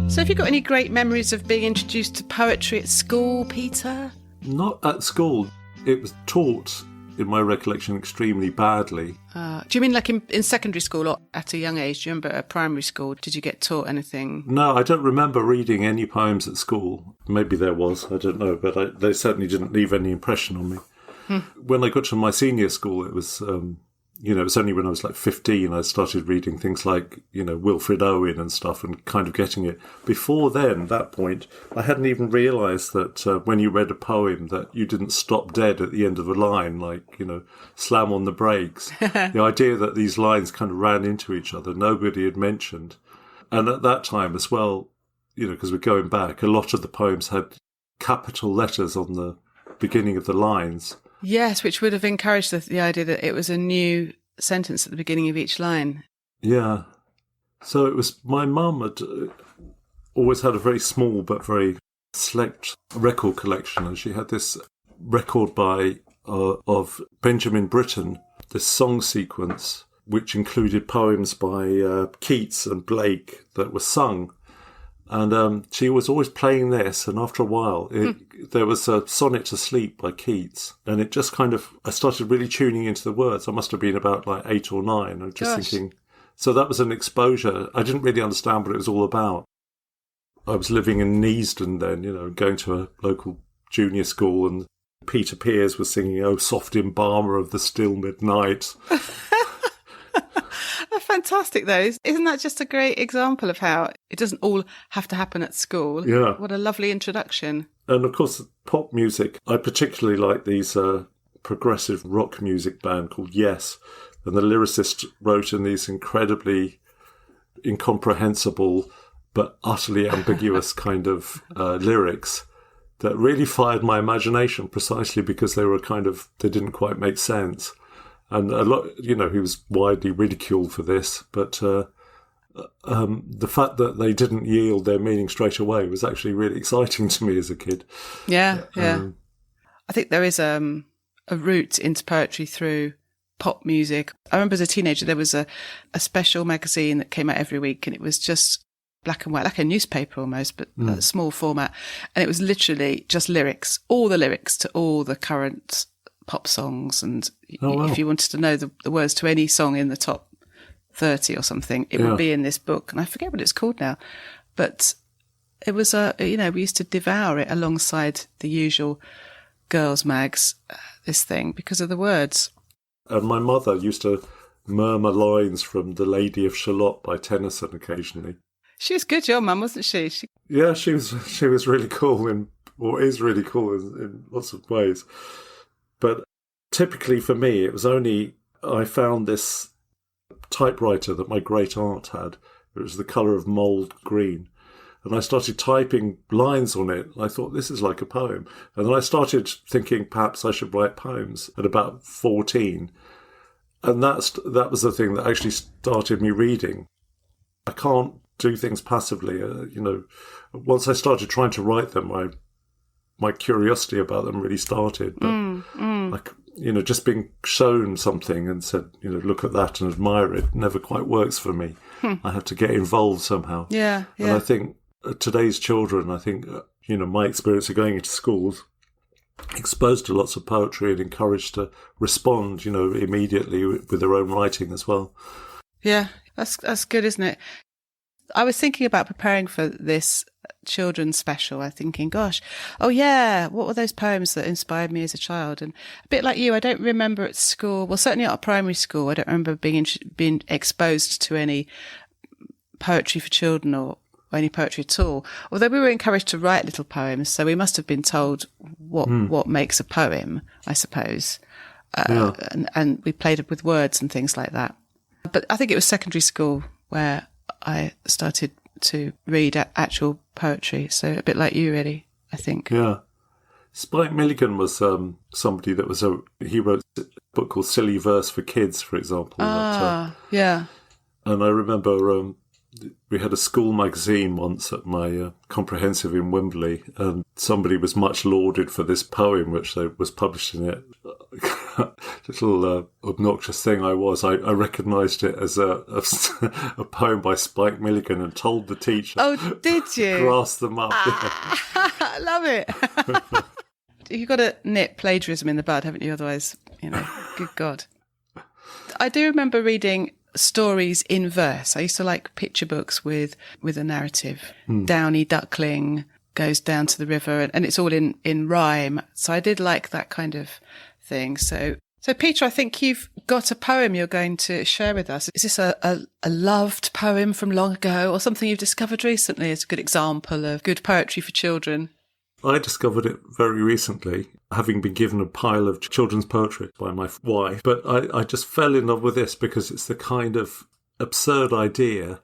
So have you got any great memories of being introduced to poetry at school, Peter? Not at school. It was taught, in my recollection, extremely badly. Do you mean like in secondary school or at a young age? Do you remember at primary school, did you get taught anything? No, I don't remember reading any poems at school. Maybe there was, I don't know, but they certainly didn't leave any impression on me. When I got to my senior school, it was... it was only when I was like 15 I started reading things like, Wilfred Owen and stuff and kind of getting it. Before then, that point, I hadn't even realised that when you read a poem that you didn't stop dead at the end of a line, like, slam on the brakes. The idea that these lines kind of ran into each other, nobody had mentioned. And at that time as well, because we're going back, a lot of the poems had capital letters on the beginning of the lines. Yes, which would have encouraged the idea that it was a new sentence at the beginning of each line. Yeah. So it was, my mum had always had a very small but very select record collection, and she had this record by of Benjamin Britten, this song sequence, which included poems by Keats and Blake that were sung. And she was always playing this, and after a while, there was a Sonnet to Sleep by Keats, and it just I started really tuning into the words. I must have been about like 8 or 9. I'm just thinking, so that was an exposure. I didn't really understand what it was all about. I was living in Neasden then, going to a local junior school, and Peter Pears was singing, "Oh, soft embalmer of the still midnight." Fantastic, though. Isn't that just a great example of how it doesn't all have to happen at school? Yeah. What a lovely introduction. And of course, pop music. I particularly like these progressive rock music band called Yes. And the lyricist wrote in these incredibly incomprehensible but utterly ambiguous kind of lyrics that really fired my imagination, precisely because they didn't quite make sense. And a lot, he was widely ridiculed for this, but the fact that they didn't yield their meaning straight away was actually really exciting to me as a kid. Yeah. I think there is a route into poetry through pop music. I remember as a teenager there was a special magazine that came out every week, and it was just black and white, like a newspaper almost, but a small format. And it was literally just lyrics, all the lyrics to all the current pop songs, and if you wanted to know the words to any song in the top 30 or something, it would be in this book, and I forget what it's called now, but it was we used to devour it alongside the usual girls' mags, this thing, because of the words. And my mother used to murmur lines from The Lady of Shalott by Tennyson occasionally. She was good, your mum, wasn't she? Yeah, she was really cool is really cool in lots of ways. But typically for me, it was only I found this typewriter that my great aunt had. It was the colour of mould green. And I started typing lines on it. I thought, this is like a poem. And then I started thinking perhaps I should write poems at about 14. And that was the thing that actually started me reading. I can't do things passively. Once I started trying to write them, my curiosity about them really started. But just being shown something and said, look at that and admire it never quite works for me. I have to get involved somehow. Yeah. And I think today's children, my experience of going into schools, exposed to lots of poetry and encouraged to respond, immediately with their own writing as well. Yeah, that's good, isn't it? I was thinking about preparing for this children's special. I was thinking, gosh, oh yeah, what were those poems that inspired me as a child? And a bit like you, I don't remember at school, well, certainly not at primary school, I don't remember being exposed to any poetry for children or any poetry at all. Although we were encouraged to write little poems, so we must have been told what makes a poem, I suppose. And we played with words and things like that. But I think it was secondary school where I started to read actual poetry. So a bit like you, really, I think. Yeah. Spike Milligan was somebody that he wrote a book called Silly Verse for Kids, for example. Yeah. And I remember we had a school magazine once at my comprehensive in Wembley, and somebody was much lauded for this poem, which was published in it. Little obnoxious thing I recognised it as a poem by Spike Milligan and told the teacher. Oh, did you? Grass them up. I love it. You've got to nip plagiarism in the bud, haven't you? Otherwise, good God. I do remember reading stories in verse. I used to like picture books with a narrative. Downy duckling goes down to the river, and it's all in rhyme. So I did like that kind of thing. So Peter, I think you've got a poem you're going to share with us. Is this a loved poem from long ago, or something you've discovered recently as a good example of good poetry for children? I discovered it very recently, having been given a pile of children's poetry by my wife. But I just fell in love with this because it's the kind of absurd idea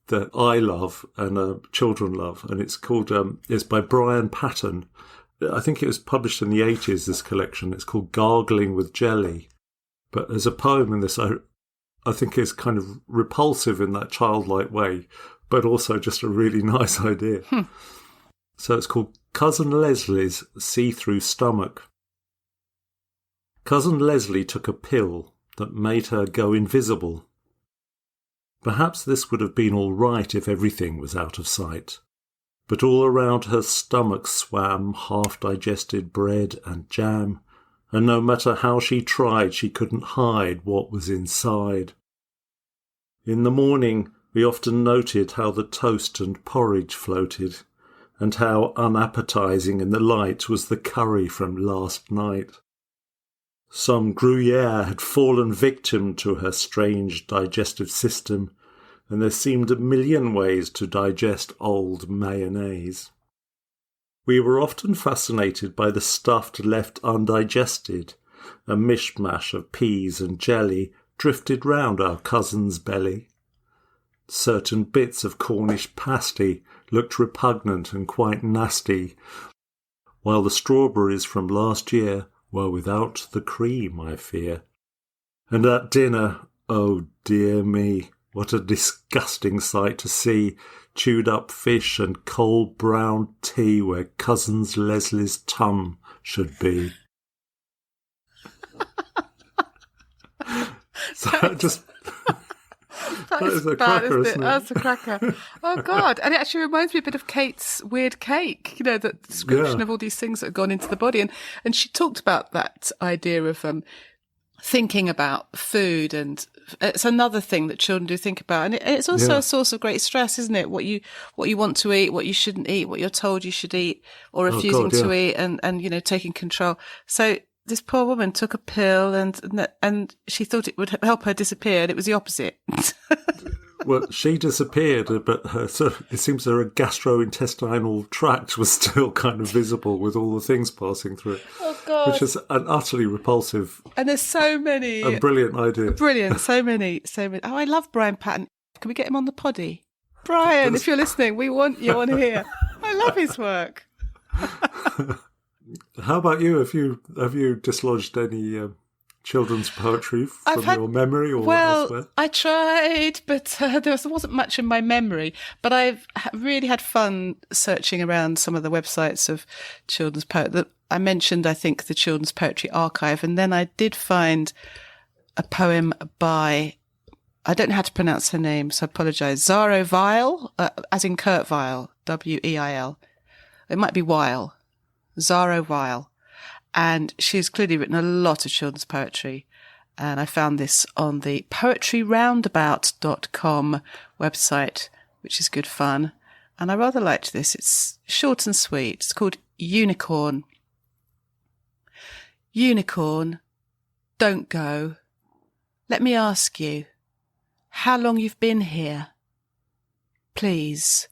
that I love and children love. And it's called, it's by Brian Patton. I think it was published in the 80s, this collection. It's called Gargling with Jelly. But there's a poem in this I think is kind of repulsive in that childlike way, but also just a really nice idea. So it's called Cousin Leslie's See-Through Stomach. Cousin Leslie took a pill that made her go invisible. Perhaps this would have been all right if everything was out of sight. But all around her stomach swam half-digested bread and jam, and no matter how she tried, she couldn't hide what was inside. In the morning, we often noted how the toast and porridge floated, and how unappetizing in the light was the curry from last night. Some Gruyere had fallen victim to her strange digestive system, and there seemed a million ways to digest old mayonnaise. We were often fascinated by the stuff left undigested. A mishmash of peas and jelly drifted round our cousin's belly. Certain bits of Cornish pasty looked repugnant and quite nasty, while the strawberries from last year were without the cream, I fear. And at dinner, oh dear me, what a disgusting sight to see, chewed up fish and cold brown tea where Cousin Leslie's tum should be. So just... That is a cracker, isn't it? That's a cracker. Oh, God. And it actually reminds me a bit of Kate's weird cake, the description of all these things that have gone into the body. And she talked about that idea of thinking about food, and it's another thing that children do think about. And it's also a source of great stress, isn't it? What you want to eat, what you shouldn't eat, what you're told you should eat, or refusing to eat, and taking control. So this poor woman took a pill and she thought it would help her disappear, and it was the opposite. Well, she disappeared, but it seems her gastrointestinal tract was still kind of visible with all the things passing through it. Oh, God. Which is an utterly repulsive and there's so many. And brilliant idea. Brilliant, so many. Oh, I love Brian Patton. Can we get him on the poddy? Brian, if you're listening, we want you on here. I love his work. How about you? Have you dislodged any children's poetry from your memory or elsewhere? I tried, but there wasn't much in my memory. But I've really had fun searching around some of the websites of children's poetry. I mentioned, I think, the Children's Poetry Archive, and then I did find a poem by, I don't know how to pronounce her name, so I apologise, Zaro Weil, as in Kurt Weill, Weil. It might be Weil. Zaro Weil. And she's clearly written a lot of children's poetry. And I found this on the poetryroundabout.com website, which is good fun. And I rather liked this. It's short and sweet. It's called Unicorn. Unicorn, don't go. Let me ask you, how long you've been here? Please,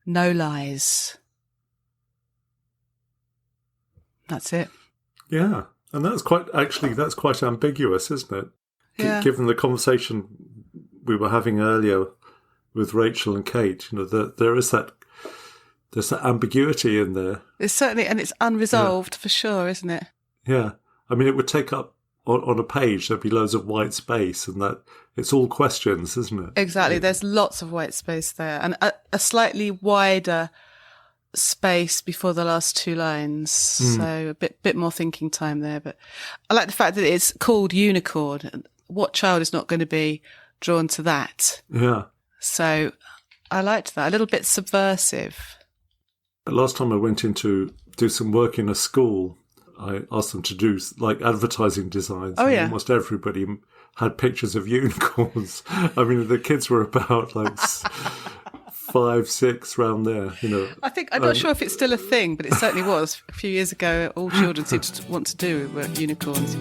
no lies. That's it. Yeah. And that's quite ambiguous, isn't it? Yeah. Given the conversation we were having earlier with Rachel and Kate, there's that ambiguity in there. It's certainly, and it's unresolved for sure, isn't it? Yeah. I mean, it would take up on a page, there'd be loads of white space, and that it's all questions, isn't it? Exactly. There's lots of white space there, and a slightly wider space before the last two lines. So a bit more thinking time there. But I like the fact that it's called Unicorn. What child is not going to be drawn to that? Yeah. So I liked that. A little bit subversive. Last time I went in to do some work in a school, I asked them to do like advertising designs. Oh, yeah. Almost everybody had pictures of unicorns. I mean, the kids were about like 5, 6 round there, I'm not sure if it's still a thing, but it certainly was. A few years ago, all children seemed to want to do were unicorns.